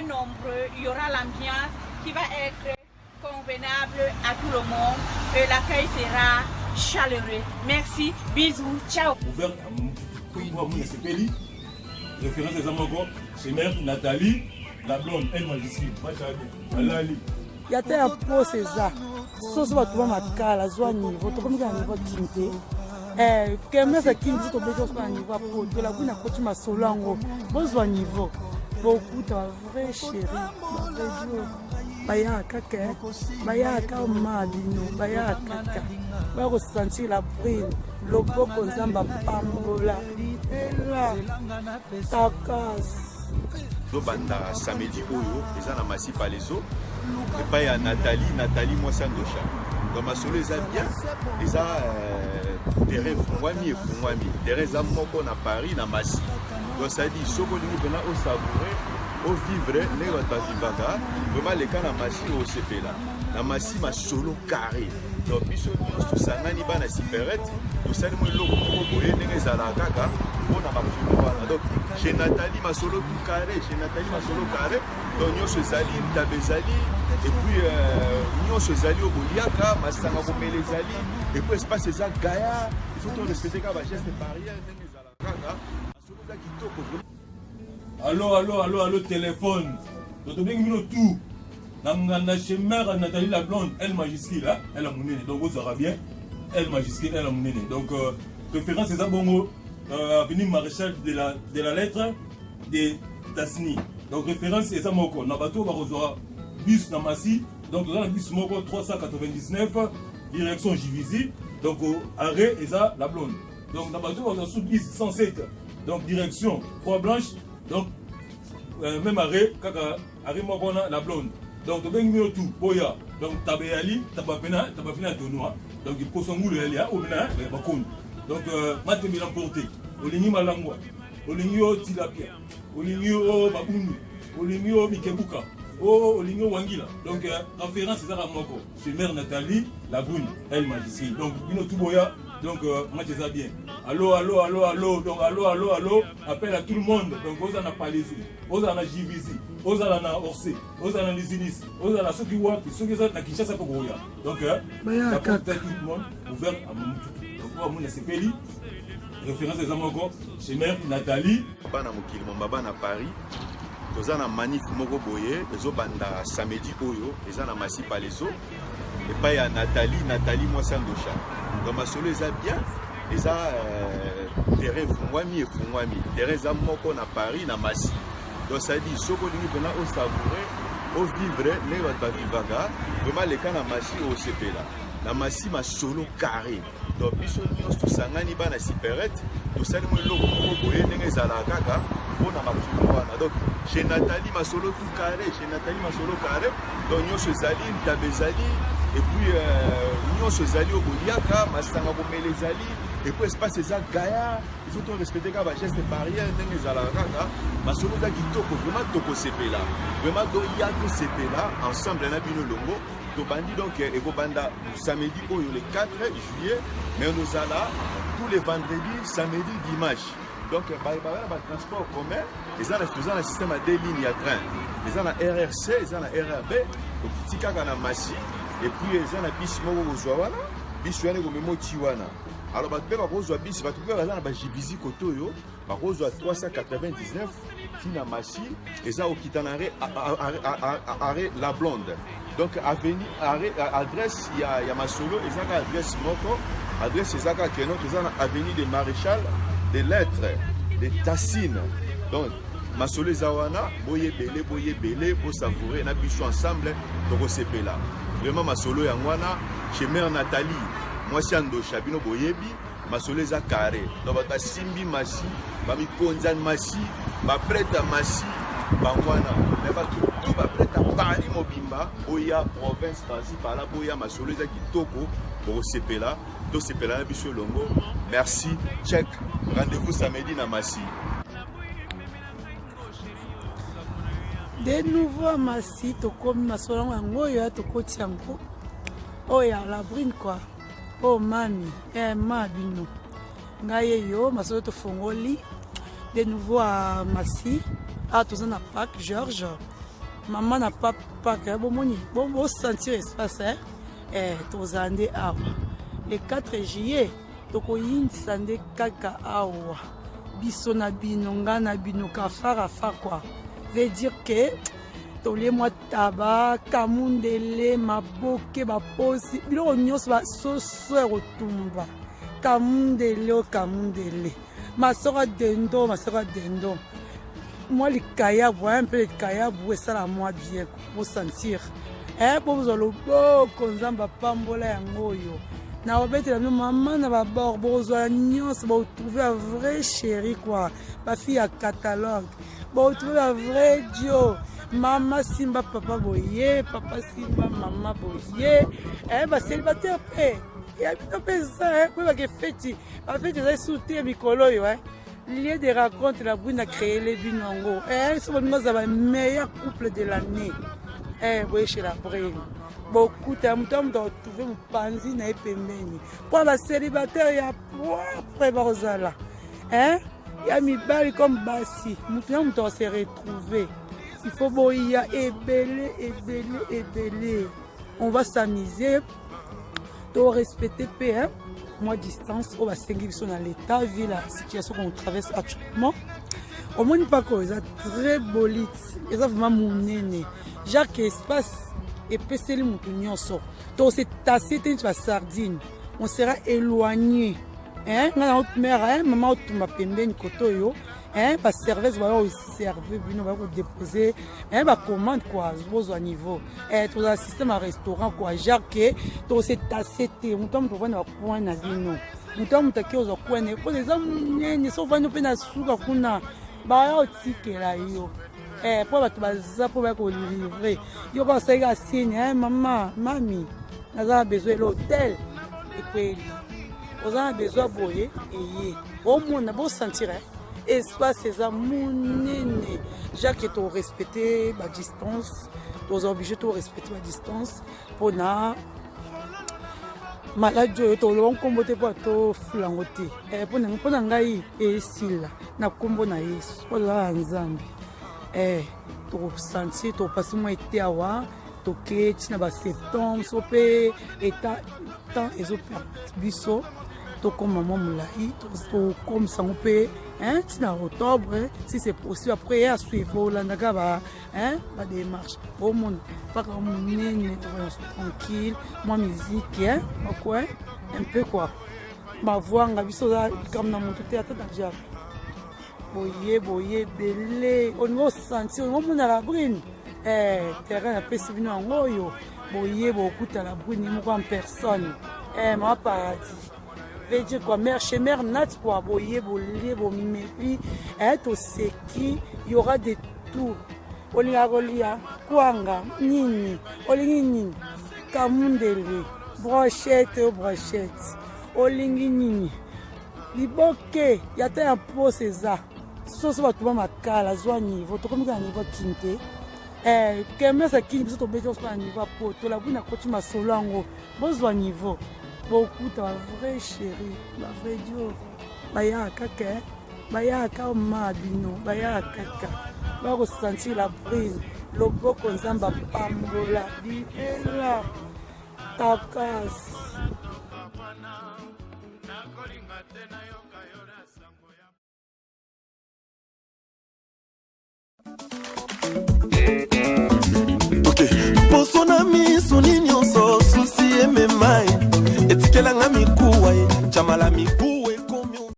nombreux, il y aura l'ambiance qui va être convenable à tout le monde et l'accueil sera chaleureux. Merci, bisous, ciao. Ouvert à mon Sepeli, référence des Amoko, c'est mère Nathalie, la blonde, elle m'a dit, Alali. Il y a un pro César. Sauce va trouver ma cala, soit niveau, tout comme il y a un niveau tinté. Quand même, ça qui dit que je suis à niveau pro, de la boune à côté ma solango, besoin niveau. Beaucoup de vrai chéri, Baya kaka, baya kaka malino, baya kaka. Va ressentir la brille, le beau konzamba pambola. Et là, ta casse. Banda samedi oyo, les ana massi par les eaux. Et pas y a Nathalie moi Sandosha. Dans ma solo les a bien, les a terrain fumwami et fumwami. Terrain moko na Paris na massi. Donc ça dit soko ni bena au savourer, au vivre, ne va pas vivre. Vraiment les cas na massi au CP là. Na massi ma solo carré. Donc biso tout ça nani ba na siperette, tout ça mo loko ko boye ndenge za la kaka. Donc chez Nathalie ma solo tout carré, chez Nathalie ma solo carré. Donc nyonso ezali tabezali et puis nyonso ezali au boliaka masanga komele ezali et puis espace eza gaya, il faut tout respecter ka ba geste barrière ndenge ezala kaka. Solo za kitoko. Allô, téléphone. Donc, on tout. Dans chez mère Nathalie la blonde, elle majuscule là, elle a mon nez. Donc, vous aurez bien, elle majuscule, elle a mon nez. Donc, référence c'est ça, bongo, avenue maréchal de la lettre de Tasni. Donc, référence c'est ça, moko. Nabato, va recevoir bus Namassi. Donc, dans le bus moko 399, direction Jivisi. Donc, arrêt, et ça, la blonde. Donc, Nabato, va recevoir sous bus 107. Donc, direction Croix-Blanche. Donc, même arrêt, kaka, arrêt Mokona, la blonde. Donc, tu as tout, Boya. Donc, tu as Béali, tu as fini à Tonoa. Donc, il faut son goût, il y a, donc, Matémi l'emporté. Olini Malangwa, Olini Tilapia, Olini Babouni, Olini Mikebuka, Olini Wangila. Donc, référence, c'est ça, Moko. C'est mère Nathalie, la brune, elle m'a dit. Donc, Bino Touboya. Donc, moi je sais bien. Allô. Donc, allô. Appel à tout le monde. Donc, vous en avez parlé. Vous en avez JVC. Vous en avez Orsay. Vous en avez les Inis. Vous en avez ceux qui voient. Ceux qui sont qui chassent pour vous. Donc, tout le monde ouvert à mon tout. Donc, à mon Sepeli. Référence des Amoko. Chez mère Nathalie. Bana Mokili, mon baba na Paris. Vous en avez manif Moko Boye. Les autres banda samedi Oyo. Les en avez massi par les autres. Et pas y a Nathalie moi Sandosha. Dans ma solo les a bien, les a terrain fumwami et fumwami. Terrain za moko na Paris na Massi. Donc ça dit soko lingi pena au savourer, au vivre, ne va pas vivre. Vraiment les cas na Massi au CP là. La Massi ma solo carré. Donc biso nyos tout sangani ba na siperette, tout ça mo loko ko boye ndenge za la kaka, pona ma wana. Donc chez Nathalie ma solo tout carré, chez Nathalie ma solo carré. Donc nyos ezali tabezali. Et puis, nous sommes allés au Boliaka, Masanga Bomele Zali, et puis espace eza Gaïa, il faut tout respecter quand geste barrière, n'est-ce pas là, ma solo da kitoko, vraiment toko CP là, vraiment do yato CP là, ensemble na bino longo, to bandi donc et banda samedi le 4 juillet, mais nous allons tous les vendredis, samedi, dimanche. Donc, il y a un transport commun, ils ont un système à 2 lignes à train, ils ont un RRC, ils ont un RRB, donc si quelqu'un a massi. Et puis ils ont un bis moko kozwana bis yana ko memo tiwana alors ba pe ba kozwa bis ba tupe bazana ba jibisi kotoyo ba kozwa 399 fina machi eza okitanare arrêt la blonde donc avenue arrêt adresse ya masolo ezaka adresse moko adresse ezaka keno tozana avenue des maréchal des lettres de Tassine donc masolo zawana boye belé pour savourer na biso ensemble toko sepela. Vraiment ma solo yangwana chez mère Nathalie moi si Andosha bino boyebi ma solo za carré donc ba simbi masi ba mi konzan masi ba preta masi bangwana mais ba tout ba preta Paris mobimba oya province principale boya ma solo za kitoko pour sepela to sepela na biso longo merci check rendez-vous samedi na masi. De nouveau à Massi, tu comme ma solango ngoyo to koti yango. Oh ya la brune quoi. Oh mami, ma bino. Ngaye yo masolo to fongoli. De nouveau à Massi, à tous na Parc Georges. maman na papa ka bomoni bon sentir espace tozande awa le 4 juillet tokoyindisa nde kaka awa biso na bino nga na bino kafara fa quoi veut dire que tolie mwa taba kamundele maboke baposi biloko nyonso basoso ya kotumba kamundele masoko dendo moi likayabu un peu likayabu esala mwa bien pour sentir bozwa loboko nzambe apambola yango oyo na obetela bino mama na babord bozwa nyonso botrouve un vrai chéri quoi bafille ya catalogue botrouve un vrai dio mama simba papa boye papa simba mama boye basélibataire mpe ya bino mpe eza po bakefeti bafeti eza esuti mikolo oyo lieu de rencontre la brune a créé les binongo so bolingo ozala meilleur couple de l'année boye chez la brune bokuta moto otrouve mopanzi na ye pembeni mpo basélibataire ya propre bakozala ya mibali comme basi moto na moto ase retrouve il faut boya ebele on va s'amuser to respecter pe moi distance au basengi biso na l'état vu la situation qu'on traverse actuellement au moins pas quoi ça très bolite et ça vraiment monene Jacques espace et peseli mutu nyonso to c'est tassé tu vas sardine on sera éloigné ngana autre mère maman otumba pembeni kotoyo ba service ba servir bino ba déposer ba commande quoi besoin niveau to un système à restaurant quoi Jacques to c'est tassé mutu va na point na bino mutu mutaki ozo kwene ko les hommes ni so va no pena suka kuna ba otikela yo po bato baza po ba ko livrer yo ba sega signe maman mami naza besoin l'hôtel et puis oza besoin boye et au monde bo sentir espace eza monene Jacques to respecter la distance aux obligés to respecter la distance pour na malade to lo nkombo te po to flangote pour na ngai esila na kombo na Yesu ola nzambe to sentir to passer moi été awa to ke tina ba septembre so pe eta temps ezo biso to comme maman moulai to comme ça on peut tina octobre si c'est possible après à suivre la ndaka ba démarche au monde pas comme nene tranquille moi musique quoi un peu quoi ma voix nga biso comme na monte théâtre déjà boye belé on va sentir on mona la brune terrain a pesi bino ngoyo boye bokuta la brune mo en personne ma paradis veut dire quoi mère chez mère nat quoi boye bolé bomeli to seki il y aura de tout olinga rolia kwanga nini olingi nini kamundele brochette olingi nini liboke yata ya pose za soso bato ba makala zwa niveau to komika niveau kinte kemesa kini biso to bejo kwa niveau po to la buna koti masolo yango bozwa niveau bokuta ba vrai chéri ba vrai dio baya kaka baya ka mabino baya kaka ba ko sentir la brise loboko nzamba pambola bibela takas poso na miso ni nyonso susi ememai etikelanga mikuwa chamala miku